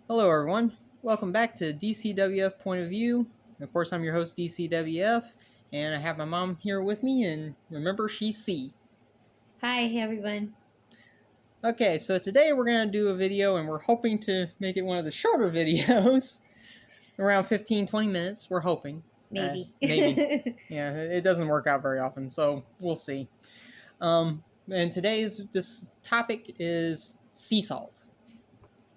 Hello, everyone. Welcome back to DCWF Point of View. Of course, I'm your host, DCWF, and I have my mom here with me, and remember, she's C. Hi, everyone. Okay, so today we're going to do a video, and we're hoping to make it one of the shorter videos, around 15-20 minutes, we're hoping. Maybe. Maybe. Yeah, it doesn't work out very often, so we'll see. And this topic is sea salt.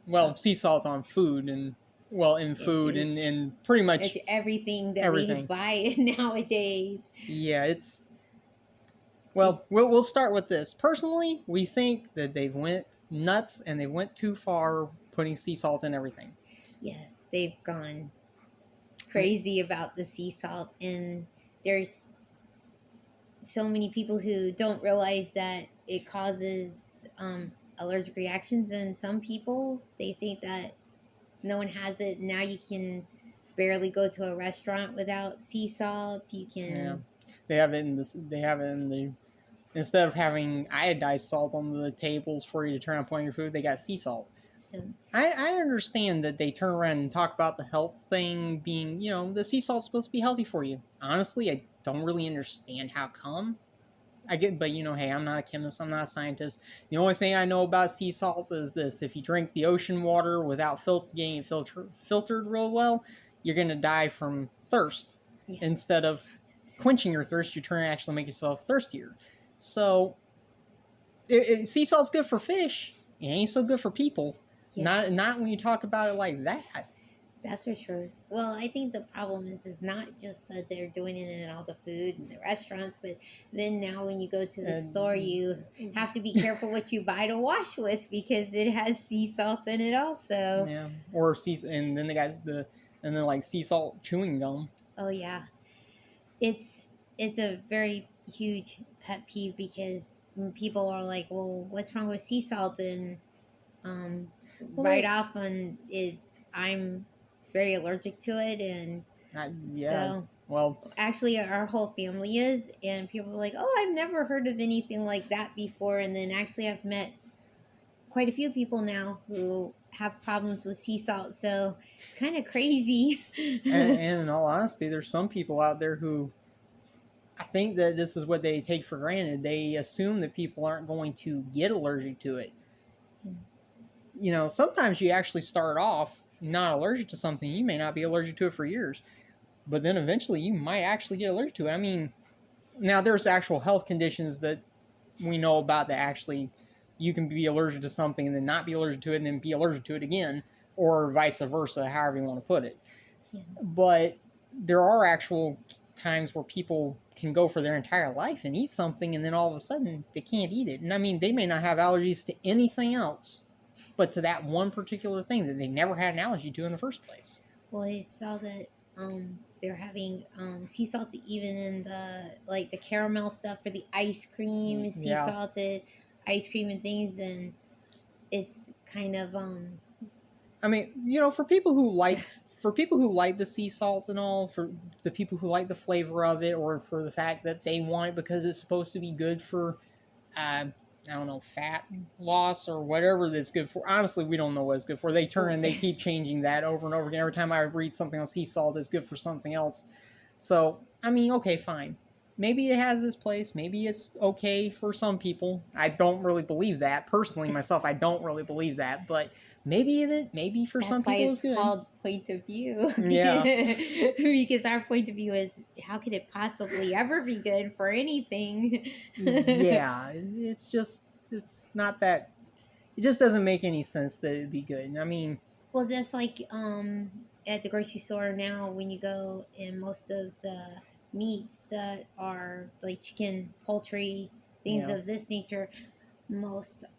Well, sea salt on food in food and pretty much It's everything that everything. we buy nowadays. Yeah, we'll start with this. Personally, we think that they've went nuts and they went too far putting sea salt in everything. Yes, they've gone crazy about the sea salt, and there's so many people who don't realize that it causes allergic reactions, and some people, they think that no one has it. Now you can barely go to a restaurant without sea salt. You can... Yeah. They have it in the instead of having iodized salt on the tables for you to turn up on your food, they got sea salt. I understand that they turn around and talk about the health thing being, the sea salt's supposed to be healthy for you. Honestly, I don't really understand how come. But hey, I'm not a chemist, I'm not a scientist. The only thing I know about sea salt is this: if you drink the ocean water without getting it filtered real well, you're going to die from thirst. Yeah. Instead of quenching your thirst, you're trying to actually make yourself thirstier. So, sea salt's good for fish. It ain't so good for people. Yes. Not when you talk about it like that. That's for sure. Well, I think the problem is not just that they're doing it in all the food and the restaurants, but then now when you go to the store, you have to be careful what you buy to wash with because it has sea salt in it also. Yeah, or and then they got like sea salt chewing gum. Oh yeah, it's a very huge pet peeve because people are like, "Well, what's wrong with sea salt?" And right off on I'm very allergic to it, and so actually our whole family is, and people are like, "Oh, I've never heard of anything like that before," and then actually I've met quite a few people now who have problems with sea salt, so it's kind of crazy. and in all honesty, there's some people out there who I think that this is what they take for granted. They assume that people aren't going to get allergic to it. Sometimes you actually start off not allergic to something, you may not be allergic to it for years, but then eventually you might actually get allergic to it. I mean, now there's actual health conditions that we know about that actually you can be allergic to something and then not be allergic to it and then be allergic to it again, or vice versa, however you want to put it. Yeah. But there are actual times where people can go for their entire life and eat something and then all of a sudden they can't eat it. And I mean, they may not have allergies to anything else, but to that one particular thing that they never had an allergy to in the first place. Well, I saw that they're having sea salt even in the caramel stuff for the ice cream, sea salted ice cream and things, and it's kind of I mean, for people who like the sea salt and all, for the people who like the flavor of it, or for the fact that they want it because it's supposed to be good for I don't know, fat loss or whatever that's good for. Honestly, we don't know what it's good for. They keep changing that over and over again. Every time I read something on sea salt, it's good for something else. So, I mean, okay, fine. Maybe it has its place. Maybe it's okay for some people. I don't really believe that. Personally, myself, I don't really believe that. But maybe for some people it's good. That's why it's called point of view. Yeah. Because our point of view is, how could it possibly ever be good for anything? Yeah. It's not that... It just doesn't make any sense that it'd be good. I mean... Well, that's like at the grocery store now when you go, and most of the meats that are like chicken, poultry, things of this nature,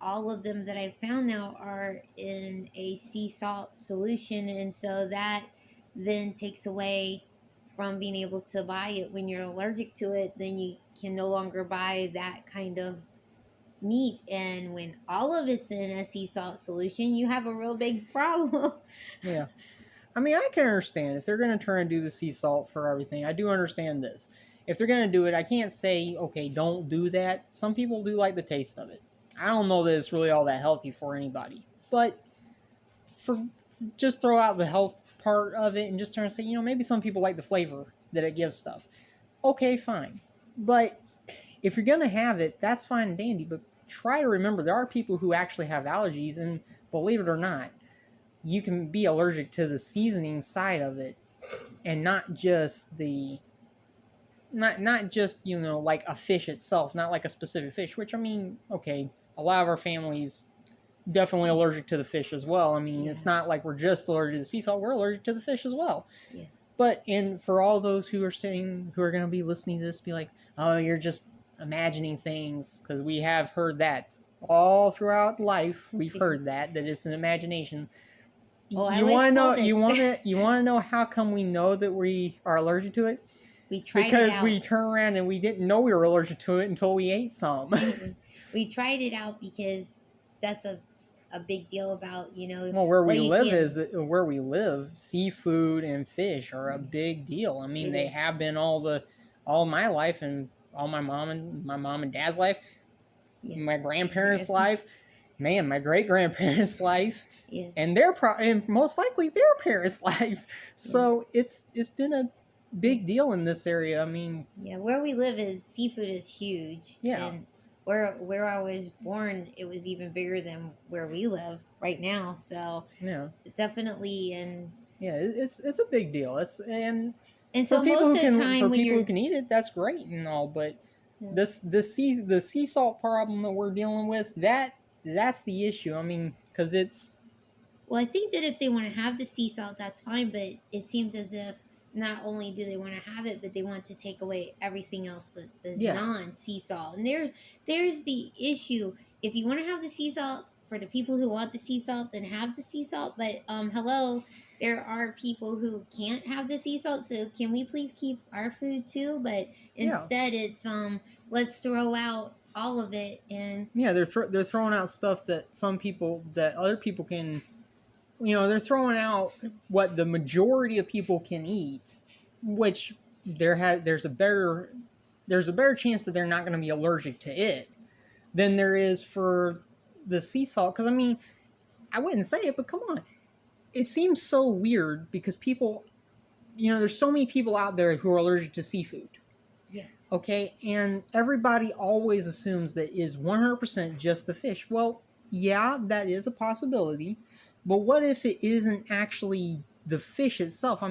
all of them that I've found now are in a sea salt solution, and so that then takes away from being able to buy it when you're allergic to it. Then you can no longer buy that kind of meat, and when all of it's in a sea salt solution, you have a real big problem. Yeah. I mean, I can understand if they're going to try and do the sea salt for everything. I do understand this. If they're going to do it, I can't say, okay, don't do that. Some people do like the taste of it. I don't know that it's really all that healthy for anybody. But just throw out the health part of it and just try to say, maybe some people like the flavor that it gives stuff. Okay, fine. But if you're going to have it, that's fine and dandy. But try to remember there are people who actually have allergies. And believe it or not, you can be allergic to the seasoning side of it and not just not just, like a fish itself, not like a specific fish, which, okay, a lot of our families definitely allergic to the fish as well. It's not like we're just allergic to the sea salt, we're allergic to the fish as well. Yeah. But, and for all those who are going to be listening to this, be like, oh, you're just imagining things, because we have heard that all throughout life. We've heard that it's an imagination. Oh, you want to know? You want to know how come we know that we are allergic to it? We tried because it out. We turn around and we didn't know we were allergic to it until we ate some. We tried it out because that's a big deal about, well, where we live, seafood and fish are a big deal. They have been all my life, and all my mom and dad's life, my grandparents' life, my great grandparents' life, and and most likely their parents' life. So it's been a big deal in this area. Where we live seafood is huge. Yeah. And where I was born, it was even bigger than where we live right now. So definitely, and it's a big deal. And so most of the time, for people who can eat it, that's great and all. But the sea salt problem that we're dealing with, that's the issue. Because it's. Well, I think that if they want to have the sea salt, that's fine. But it seems as if not only do they want to have it, but they want to take away everything else that's non-sea salt. And there's the issue. If you want to have the sea salt, for the people who want the sea salt, then have the sea salt. But hello, there are people who can't have the sea salt. So can we please keep our food too? But instead, it's let's throw out all of it. And they're throwing out stuff that other people can. They're throwing out what the majority of people can eat, which there's a better chance that they're not going to be allergic to it than there is for the sea salt. Because I wouldn't say it, but come on, it seems so weird because people, there's so many people out there who are allergic to seafood. Yes. Okay, and everybody always assumes that is 100% just the fish. Well, yeah, that is a possibility. But what if it isn't actually the fish itself?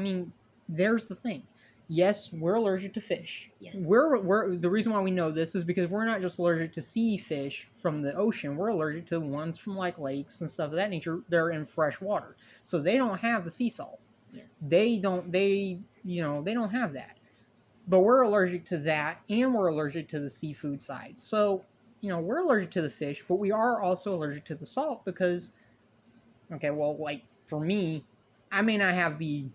There's the thing. Yes, we're allergic to fish. Yes. We're the reason why we know this is because we're not just allergic to sea fish from the ocean. We're allergic to ones from like lakes and stuff of that nature. They're in fresh water, so they don't have the sea salt. Yeah. They don't have that. But we're allergic to that, and we're allergic to the seafood side. So we're allergic to the fish, but we are also allergic to the salt because. Okay, well, like, for me, I may not have the,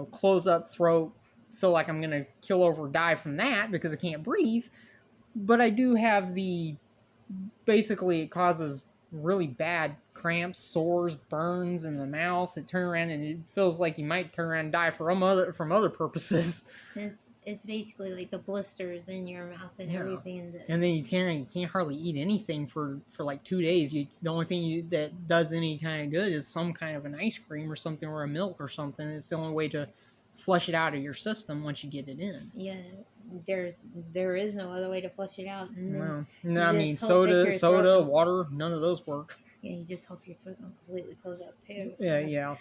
close up throat, feel like I'm going to kill over or die from that because I can't breathe, but I do have basically it causes really bad cramps, sores, burns in the mouth. It turns around and it feels like you might turn around and die from other purposes. It's basically like the blisters in your mouth and everything. And then you can't hardly eat anything for like 2 days. The only thing that does any kind of good is some kind of an ice cream or something or a milk or something. It's the only way to flush it out of your system once you get it in. Yeah, there is no other way to flush it out. No, soda, water, none of those work. Yeah, you just hope your throat don't completely close up too. So. Yeah.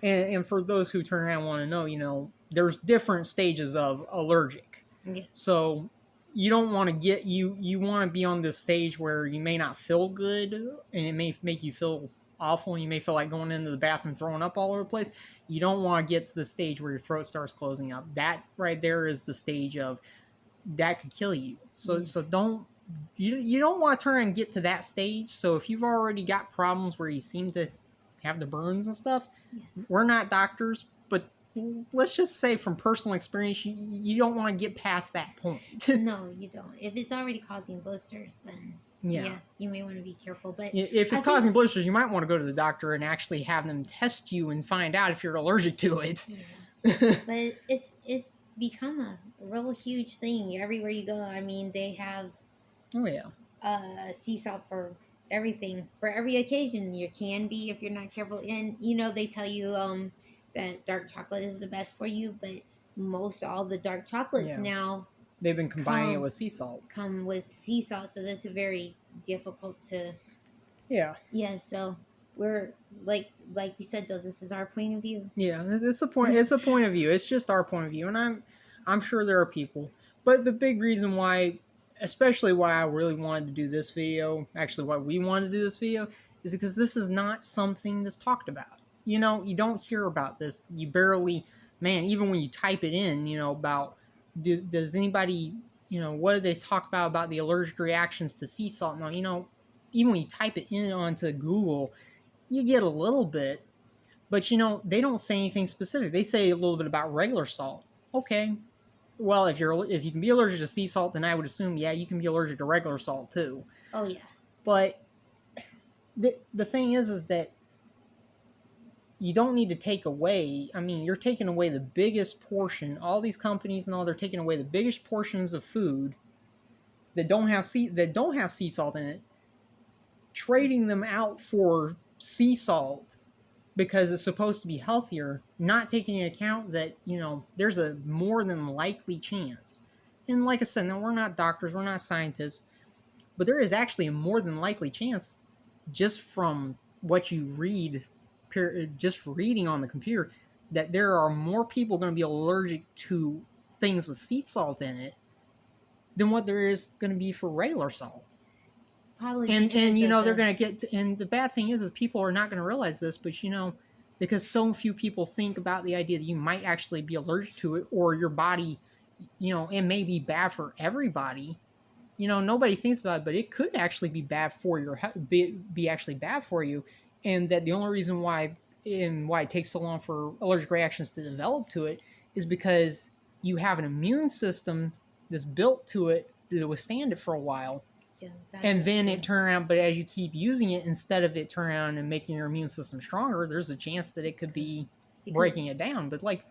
and for those who turn around and want to know, there's different stages of allergic. Yeah. So you don't want to you want to be on this stage where you may not feel good and it may make you feel awful and you may feel like going into the bathroom throwing up all over the place. You don't want to get to the stage where your throat starts closing up. That right there is the stage of that could kill you. So don't you don't want to turn and get to that stage. So if you've already got problems where you seem to have the burns and stuff, we're not doctors, but let's just say from personal experience, you don't want to get past that point. No, you don't. If it's already causing blisters, then you may want to be careful. But if it's causing blisters, you might want to go to the doctor and actually have them test you and find out if you're allergic to it. Yeah. But it's become a real huge thing everywhere you go. They have sea salt for everything for every occasion. Your candy, if you're not careful, and they tell you that dark chocolate is the best for you, but most all the dark chocolates Yeah. now They've been combining it with sea salt. come with sea salt, so that's very difficult to. Yeah. Yeah, so we're like we said though, this is our point of view. Yeah, it's a point. It's a point of view. It's just our point of view, and I'm sure there are people. But the big reason why, especially why I really wanted to do this video, actually why we wanted to do this video, is because this is not something that's talked about. You don't hear about this. You barely, man. Even when you type it in, about does anybody, what do they talk about the allergic reactions to sea salt? Now, even when you type it in onto Google, you get a little bit. But they don't say anything specific. They say a little bit about regular salt. Okay, well, if you can be allergic to sea salt, then I would assume you can be allergic to regular salt too. Oh yeah. But the thing is that you don't need to take away. I mean, you're taking away the biggest portion. All these companies and all, they're taking away the biggest portions of food that don't have sea salt in it, trading them out for sea salt because it's supposed to be healthier, not taking into account that, there's a more than likely chance. And like I said, no, we're not doctors, we're not scientists, but there is actually a more than likely chance, just from what you read, just reading on the computer, that there are more people going to be allergic to things with sea salt in it than what there is going to be for regular salt. Probably. And they're going to get, and the bad thing is people are not going to realize this, but because so few people think about the idea that you might actually be allergic to it, or your body, it may be bad for everybody. Nobody thinks about it, but it could actually be bad for be actually bad for you, and that the only reason why it takes so long for allergic reactions to develop to it is because you have an immune system that's built to it to withstand it for a while. Yeah, and then it turn around, but as you keep using it, instead of it turn around and making your immune system stronger, there's a chance that it could be breaking it down. But like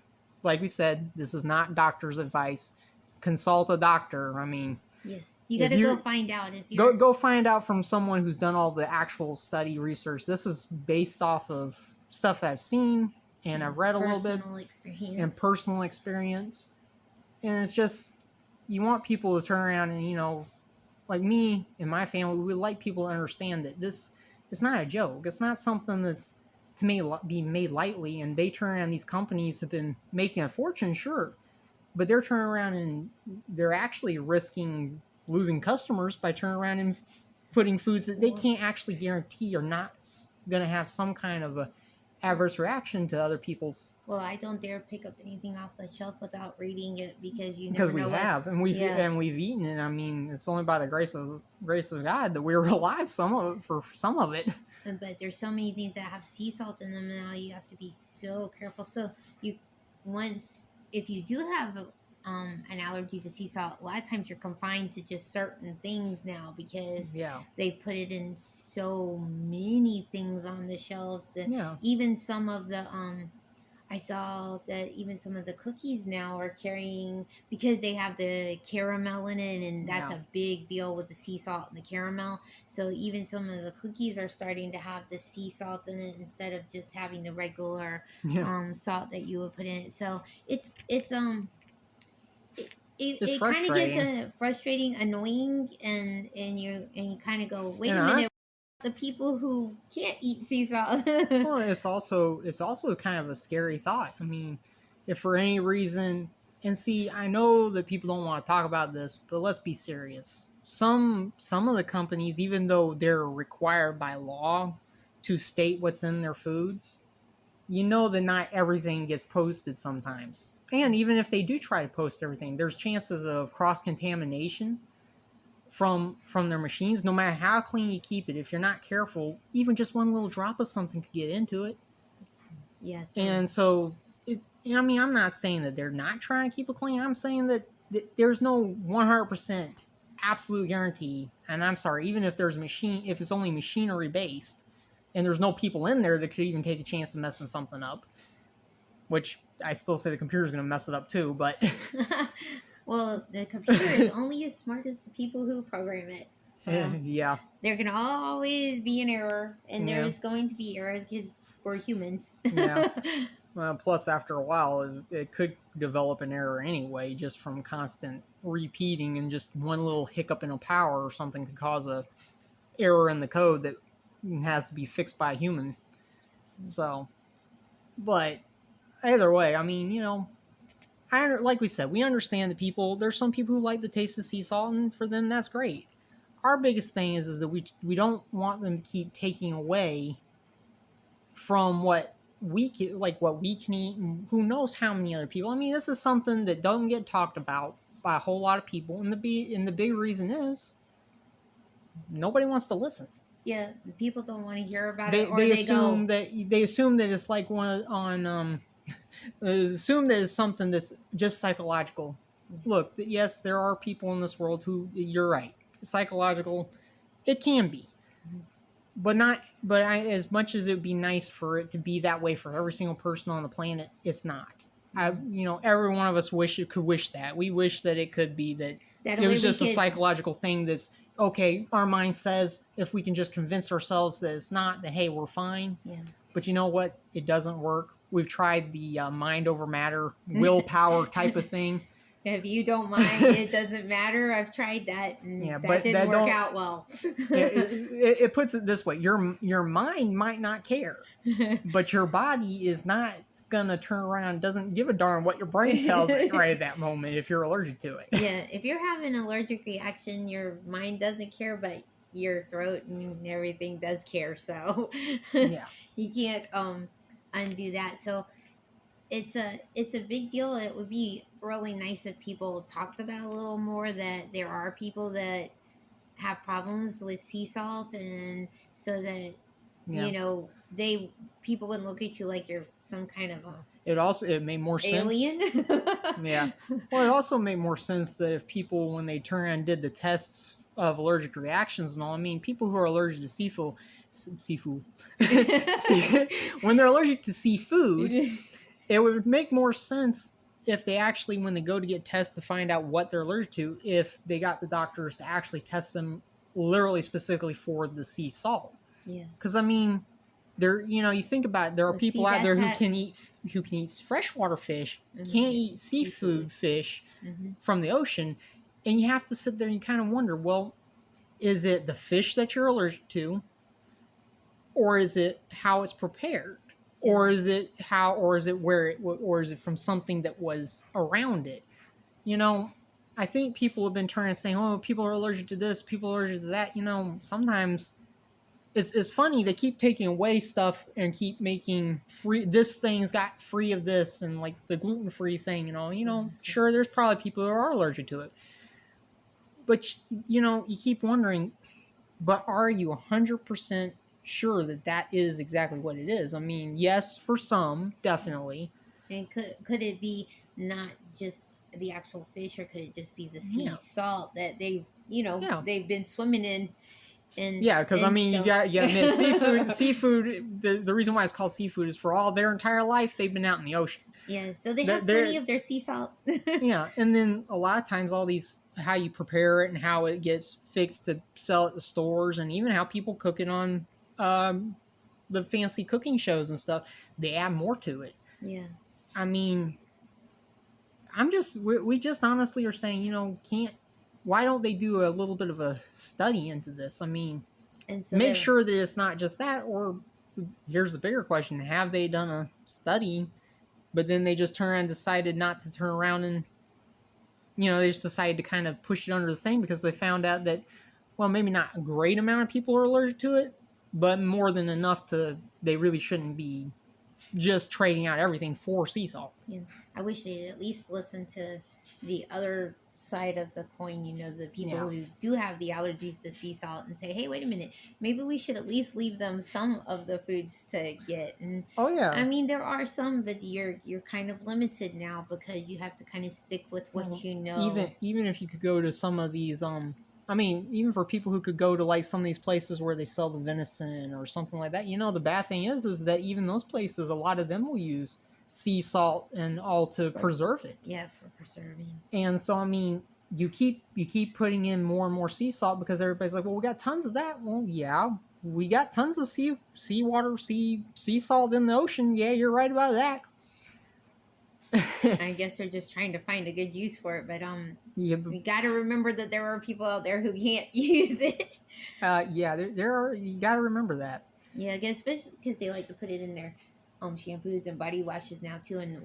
we said, this is not doctor's advice. Consult a doctor. I mean, yeah, you got to go find out if you go find out from someone who's done all the actual study research. This is based off of stuff that I've seen and I've read a little bit and personal experience. And it's just, you want people to turn around and like me and my family, we would like people to understand that this is not a joke. It's not something that's to be made lightly. And they turn around, these companies have been making a fortune, sure, but they're turning around and they're actually risking losing customers by turning around and putting foods that they can't actually guarantee are not going to have some kind of a adverse reaction to other people's. Well, I don't dare pick up anything off the shelf without reading it, because we've eaten it. I mean, it's only by the grace of God that we're alive for some of it. But there's so many things that have sea salt in them now. You have to be so careful. So if you do have an allergy to sea salt, a lot of times you're confined to just certain things now, because they put it in so many things on the shelves that even some of the I saw that even some of the cookies now are carrying, because they have the caramel in it, and that's a big deal with the sea salt and the caramel. So even some of the cookies are starting to have the sea salt in it instead of just having the regular salt that you would put in it. So it kind of gets frustrating, annoying, and you kind of go, wait a minute. The people who can't eat sea salt. Well, it's also kind of a scary thought. I mean, if for any reason, and see, I know that people don't want to talk about this, but let's be serious. Some of the companies, even though they're required by law to state what's in their foods, that not everything gets posted sometimes. And even if they do try to post everything, there's chances of cross-contamination from their machines. No matter how clean you keep it, if you're not careful, even just one little drop of something could get into it. Yes. And so, I'm not saying that they're not trying to keep it clean. I'm saying that there's no 100% absolute guarantee. And I'm sorry, even if if it's only machinery based, and there's no people in there that could even take a chance of messing something up, which I still say the computer's going to mess it up too, but... Well, the computer is only as smart as the people who program it. So Yeah. there can always be an error, and Yeah. there's going to be errors because we're humans. Yeah. Well, plus, after a while, it could develop an error anyway, just from constant repeating, and just one little hiccup in a power or something could cause a error in the code that has to be fixed by a human. So, but either way, I mean, like we said, we understand that there's some people who like the taste of sea salt, and for them, that's great. Our biggest thing is that we don't want them to keep taking away from what we can eat, and who knows how many other people. I mean, this is something that doesn't get talked about by a whole lot of people, and the big reason is nobody wants to listen. Yeah, people don't want to hear about They it, or they they assume go. they assume that it's like one on assume that it's something that's just psychological. Look, yes, there are people in this world who, you're right, psychological. It can be, but not. But as much as it would be nice for it to be that way for every single person on the planet, it's not. Every one of us could wish that. We wish that it could be that it was just a psychological thing. That's okay. Our mind says if we can just convince ourselves that it's not, that hey, we're fine. Yeah. But you know what? It doesn't work. We've tried the mind over matter, willpower type of thing. If you don't mind, it doesn't matter. I've tried that, and that didn't work out well. It puts it this way: your mind might not care, but your body is not gonna turn around. Doesn't give a darn what your brain tells it right at that moment if you're allergic to it. Yeah, if you're having an allergic reaction, your mind doesn't care, but your throat and everything does care. So yeah, you can't undo that. So it's a big deal, and it would be really nice if people talked about a little more that there are people that have problems with sea salt, and so that people wouldn't look at you like you're some kind of it made more alien. sense. Yeah. Well, it also made more sense that if people, when they turned around and did the tests of allergic reactions and all, I mean, people who are allergic to seafood when they're allergic to seafood, it would make more sense if they actually, when they go to get tests to find out what they're allergic to, if they got the doctors to actually test them literally specifically for the sea salt. Yeah. Because I mean, you think about it, there are people out there who can eat freshwater fish, can't eat seafood fish from the ocean, and you have to sit there and you kind of wonder, well, is it the fish that you're allergic to, or is it how it's prepared? Or is it or is it from something that was around it? I think people have been trying to say, oh, people are allergic to this, people are allergic to that. Sometimes it's funny, they keep taking away stuff and keep making free, this thing's got free of this, and like the gluten-free thing and all, sure, there's probably people who are allergic to it. But, you keep wondering, but are you 100% sure that is exactly what it is? I mean, yes, for some, definitely. And could it be not just the actual fish, or could it just be the sea salt that they've been swimming in? Yeah, because I mean, you got admit, seafood. The reason why it's called seafood is for all their entire life they've been out in the ocean. Yeah, so they have plenty of their sea salt. Yeah, and then a lot of times all these, how you prepare it and how it gets fixed to sell at the stores, and even how people cook it on the fancy cooking shows and stuff, they add more to it. Yeah. I mean, we just honestly are saying, why don't they do a little bit of a study into this? I mean, and so make sure that it's not just that, or here's the bigger question, have they done a study, but then they just turned around and decided not to turn around and, they just decided to kind of push it under the thing because they found out that, well, maybe not a great amount of people are allergic to it, but more than enough they really shouldn't be just trading out everything for sea salt. Yeah. I wish they'd at least listen to the other side of the coin, the people who do have the allergies to sea salt, and say, hey, wait a minute, maybe we should at least leave them some of the foods to get. And I mean, there are some, but you're kind of limited now because you have to kind of stick with what even if you could go to some of these I mean, even for people who could go to like some of these places where they sell the venison or something like that, the bad thing is that even those places, a lot of them will use sea salt and all to preserve it. Yeah, for preserving. And so, I mean, you keep putting in more and more sea salt because everybody's like, well, we got tons of that. Well, yeah, we got tons of seawater, sea salt in the ocean. Yeah, you're right about that. I guess they're just trying to find a good use for it, but yeah, we got to remember that there are people out there who can't use it. Yeah, there are. You got to remember that. Yeah, I guess especially because they like to put it in their shampoos and body washes now too, and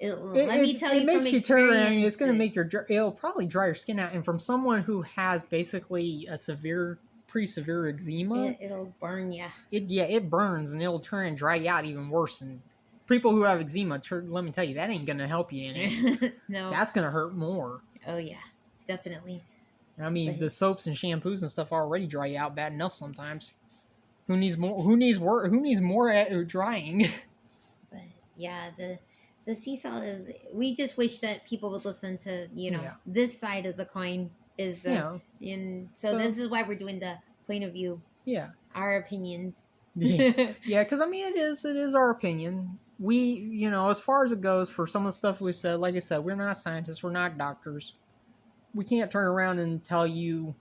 let me tell you, it makes from you turn around. experience, It's going to make it'll probably dry your skin out. And from someone who has basically a pretty severe eczema, it'll burn you. It burns and it'll turn and dry you out even worse. And people who have eczema, let me tell you, that ain't going to help you any. No, that's going to hurt more. Oh yeah, definitely. I mean, the soaps and shampoos and stuff already dry you out bad enough sometimes. Who needs more? Who needs more at drying? But yeah, the sea salt is. We just wish that people would listen to this side of the coin is the and so this is why we're doing the point of view. Yeah, our opinions. Yeah, because I mean, it is our opinion. We, as far as it goes, for some of the stuff we said, like I said, we're not scientists, we're not doctors. We can't turn around and tell you,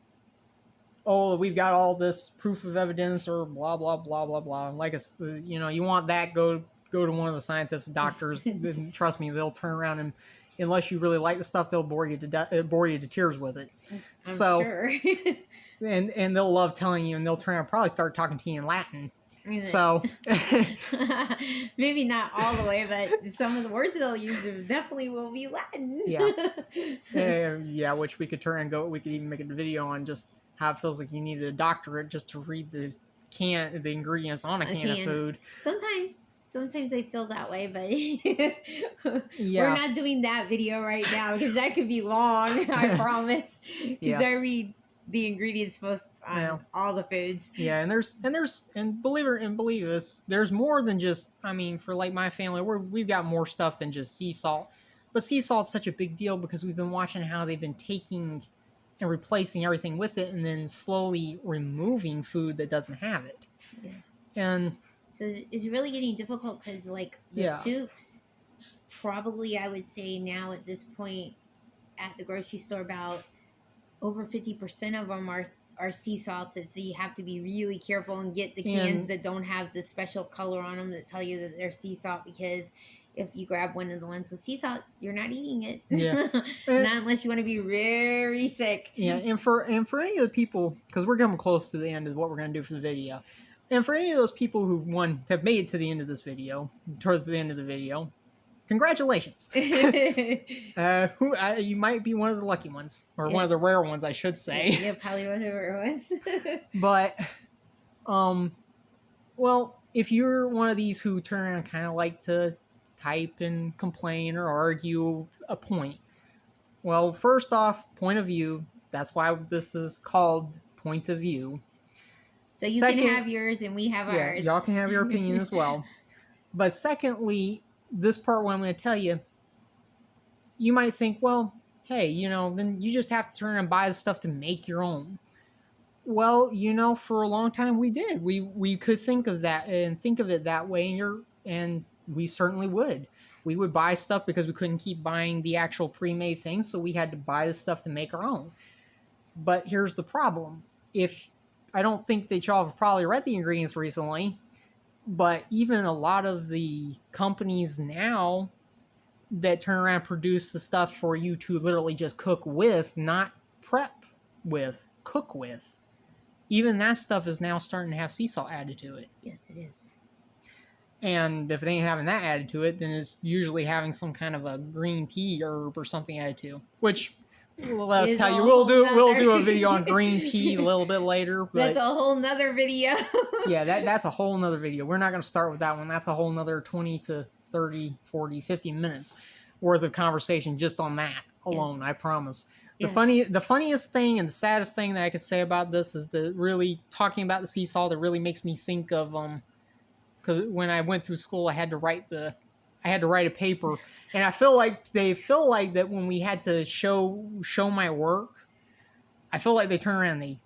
oh, we've got all this proof of evidence or blah blah blah blah blah. Like you want that, go to one of the scientists, doctors. Trust me, they'll turn around and, unless you really like the stuff, they'll bore you to tears with it. I'm sure. and they'll love telling you, and they'll turn around and probably start talking to you in Latin. So maybe not all the way, but some of the words they'll use definitely will be Latin. Yeah, which we could turn and go. We could even make a video on just how it feels like you needed a doctorate just to read the ingredients on a can of food. Sometimes I feel that way, but we're not doing that video right now because that could be long. I promise. Because I read the ingredients most on all the foods. Yeah, and believe us, there's more than just. I mean, for like my family, we've got more stuff than just sea salt. But sea salt's such a big deal because we've been watching how they've been taking and replacing everything with it, and then slowly removing food that doesn't have it. Yeah. And so it's really getting difficult because, like, the soups, probably I would say now at this point at the grocery store, about over 50% of them are sea salted. So you have to be really careful and get the cans that don't have the special color on them that tell you that they're sea salt, because if you grab one of the ones with sea salt, you're not eating it. Yeah. Not unless you want to be very sick. Yeah, and for any of the people, because we're coming close to the end of what we're going to do for the video, and for any of those people who have made it to the end of this video, towards the end of the video, congratulations. You might be one of the lucky ones, or one of the rare ones, I should say. Yeah, probably one of the rare ones. But, well, if you're one of these who turn around and kind of like to type and complain or argue a point, well, first off, point of view. That's why this is called point of view. So you can have yours and we have ours. Y'all can have your opinion as well. But secondly, this part, what I'm going to tell you, you might think, well, hey, then you just have to turn and buy the stuff to make your own. Well, for a long time we did. We could think of that and think of it that way, and we certainly would. We would buy stuff because we couldn't keep buying the actual pre-made things, so we had to buy the stuff to make our own. But here's the problem. I don't think that y'all have probably read the ingredients recently, but even a lot of the companies now that turn around and produce the stuff for you to literally just cook with, not prep with, cook with, even that stuff is now starting to have sea salt added to it. Yes, it is. And if it ain't having that added to it, then it's usually having some kind of a green tea herb or something added to, which... Well, let's tell you, we'll do a video on green tea a little bit later. But that's a whole nother video. Yeah, that's a whole nother video. We're not going to start with that one. That's a whole nother 20 to 30, 40, 50 minutes worth of conversation just on that alone, I promise. The funniest thing and the saddest thing that I could say about this is that really talking about the sea salt, it really makes me think of, because when I went through school, I had to write a paper, and I feel like that when we had to show my work, I feel like they turned around and they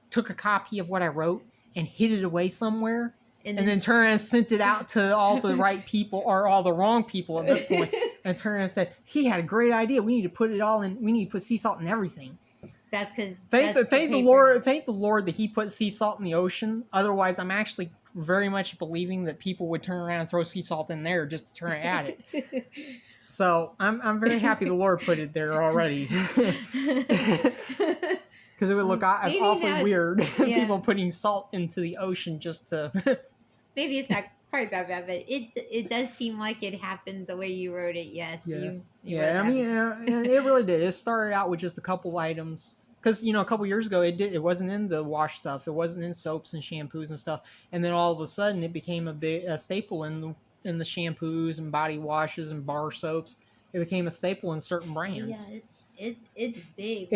took a copy of what I wrote and hid it away somewhere and then turn around and sent it out to all the right people or all the wrong people at this point, and turn around and said, he had a great idea. We need to put it all in. We need to put sea salt in everything. That's because thank the Lord. Thank the Lord that He put sea salt in the ocean. Otherwise, I'm actually very much believing that people would turn around and throw sea salt in there just to turn it at it. So I'm very happy the Lord put it there already. Because it would look awfully weird, people putting salt into the ocean just to... Maybe it's not quite that bad, but it does seem like it happened the way you wrote it, yes. Yeah, you I mean, it really did. It started out with just a couple items. Because, a couple years ago, it wasn't in the wash stuff. It wasn't in soaps and shampoos and stuff. And then all of a sudden, it became a staple in the shampoos and body washes and bar soaps. It became a staple in certain brands. Yeah, it's big.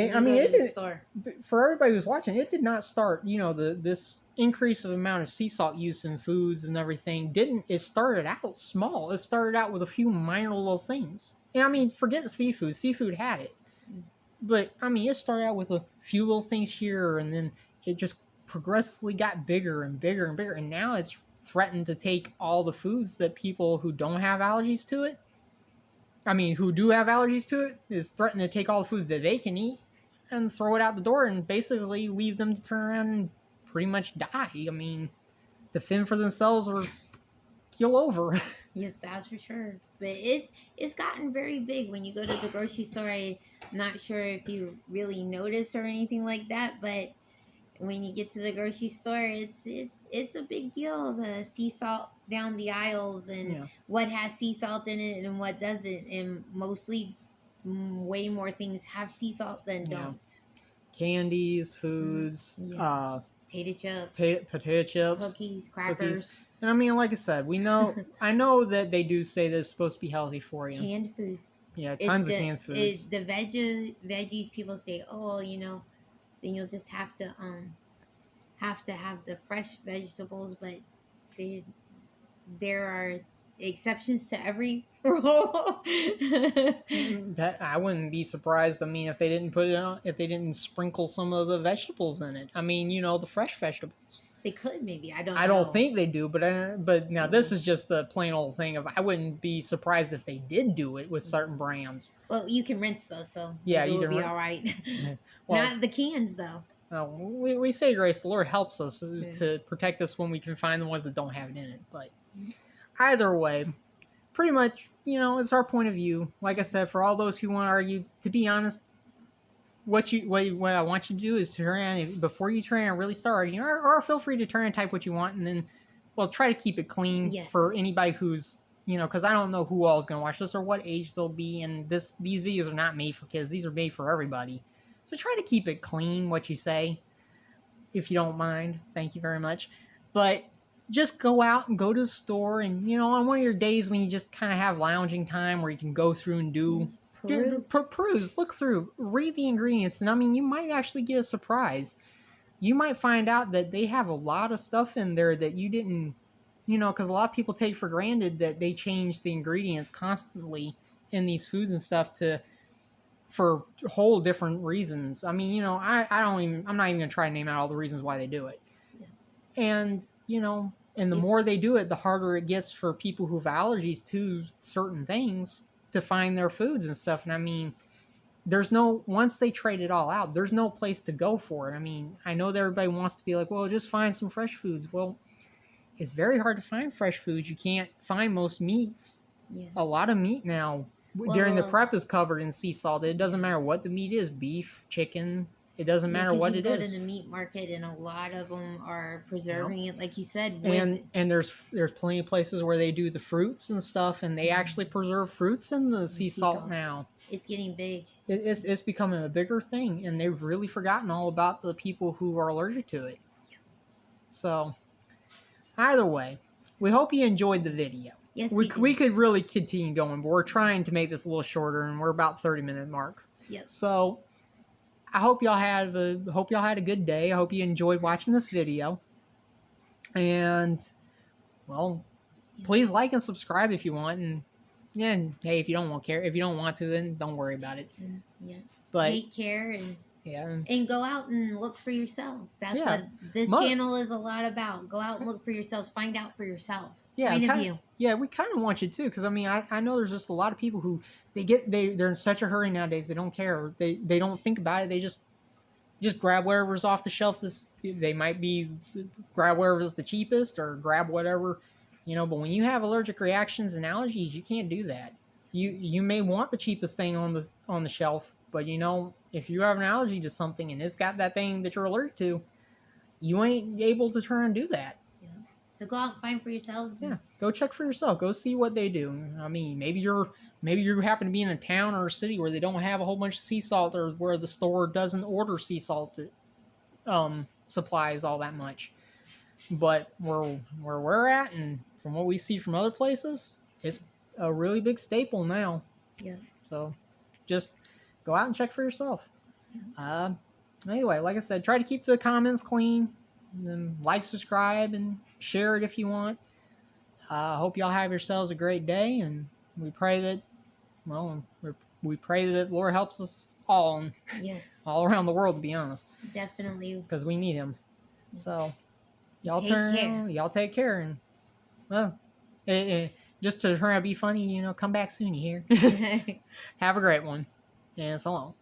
For everybody who's watching, it did not start. This increase of amount of sea salt use in foods and everything it started out small. It started out with a few minor little things. And I mean, forget seafood. Seafood had it, but I mean, it started out with a few little things here, and then it just progressively got bigger and bigger and bigger, and now it's threatened to take all the foods that people who don't have allergies to it. I mean, who do have allergies to it, is threatening to take all the food that they can eat and throw it out the door and basically leave them to turn around and pretty much die. I mean, to fend for themselves or keel over. Yeah, that's for sure. But it's gotten very big when you go to the grocery store. I'm not sure if you really notice or anything like that, but when you get to the grocery store, it's a big deal. The sea salt down the aisles and what has sea salt in it and what doesn't, and mostly way more things have sea salt than don't. Candies, foods, potato chips, cookies, crackers. And I mean, like I said, I know that they do say that it's supposed to be healthy for you. Canned foods. Yeah, tons of canned foods. The veggies, people say, oh, then you'll just have to have the fresh vegetables, but there are exceptions to every rule. I wouldn't be surprised. I mean, if they didn't sprinkle some of the vegetables in it. I mean, the fresh vegetables. They could maybe. I don't think they do, but now this is just the plain old thing of I wouldn't be surprised if they did do it with certain brands. Well, you can rinse those, so yeah, it will be all right. Well, not the cans though. We say grace. The Lord helps us to protect us when we can find the ones that don't have it in it. But either way, pretty much, it's our point of view. Like I said, for all those who want to argue, to be honest, what I want you to do is turn around before you turn around and really start arguing, or feel free to turn and type what you want, and then, try to keep it clean for anybody who's, because I don't know who all is going to watch this or what age they'll be, and these videos are not made for kids. These are made for everybody. So try to keep it clean, what you say, if you don't mind. Thank you very much. But just go out and go to the store, and, on one of your days when you just kind of have lounging time where you can go through and peruse, look through, read the ingredients, and I mean, you might actually get a surprise. You might find out that they have a lot of stuff in there that you didn't, because a lot of people take for granted that they change the ingredients constantly in these foods and stuff for whole different reasons. I mean, I'm not even gonna try to name out all the reasons why they do it. Yeah. And, and the more they do it, the harder it gets for people who have allergies to certain things to find their foods and stuff. And I mean, once they trade it all out, there's no place to go for it. I mean, I know that everybody wants to be like, well, just find some fresh foods. Well, it's very hard to find fresh foods. You can't find most meats. Yeah. A lot of meat now during the prep is covered in sea salt. It doesn't matter what the meat is, beef, chicken. It doesn't matter what it is. You go to the meat market, and a lot of them are preserving it, like you said. And there's plenty of places where they do the fruits and stuff, and they actually preserve fruits in the sea salt now. It's getting big. It's becoming a bigger thing, and they've really forgotten all about the people who are allergic to it. So, either way, we hope you enjoyed the video. Yes, we could really continue going, but we're trying to make this a little shorter, and we're about 30-minute mark. Yes. So, I hope y'all had a good day. I hope you enjoyed watching this video. And, please like and subscribe if you want. And hey, if you don't want to, then don't worry about it. Yeah. But take care and Yeah. And go out and look for yourselves. That's Yeah. what this channel is a lot about. Go out and look for yourselves. Find out for yourselves. Yeah, Point of view. Yeah, we kind of want you to, because I mean, I know there's just a lot of people who they're in such a hurry nowadays. They don't care. They don't think about it. They just grab whatever's off the shelf. They might be grab whatever's the cheapest or grab whatever, But when you have allergic reactions and allergies, you can't do that. You may want the cheapest thing on the shelf, but if you have an allergy to something and it's got that thing that you're allergic to, you ain't able to try and do that. Yeah. So go out and find for yourselves. Yeah, go check for yourself. Go see what they do. I mean, maybe you happen to be in a town or a city where they don't have a whole bunch of sea salt, or where the store doesn't order sea salt supplies all that much. But where we're at, and from what we see from other places, it's a really big staple now. Yeah. So just go out and check for yourself. Anyway, like I said, try to keep the comments clean, and then like, subscribe, and share it if you want. I hope y'all have yourselves a great day, and we pray that Lord helps us all, yes, all around the world, to be honest. Definitely, because we need Him. So y'all take care, and well, just to try to be funny, come back soon. You hear? Have a great one, and so long.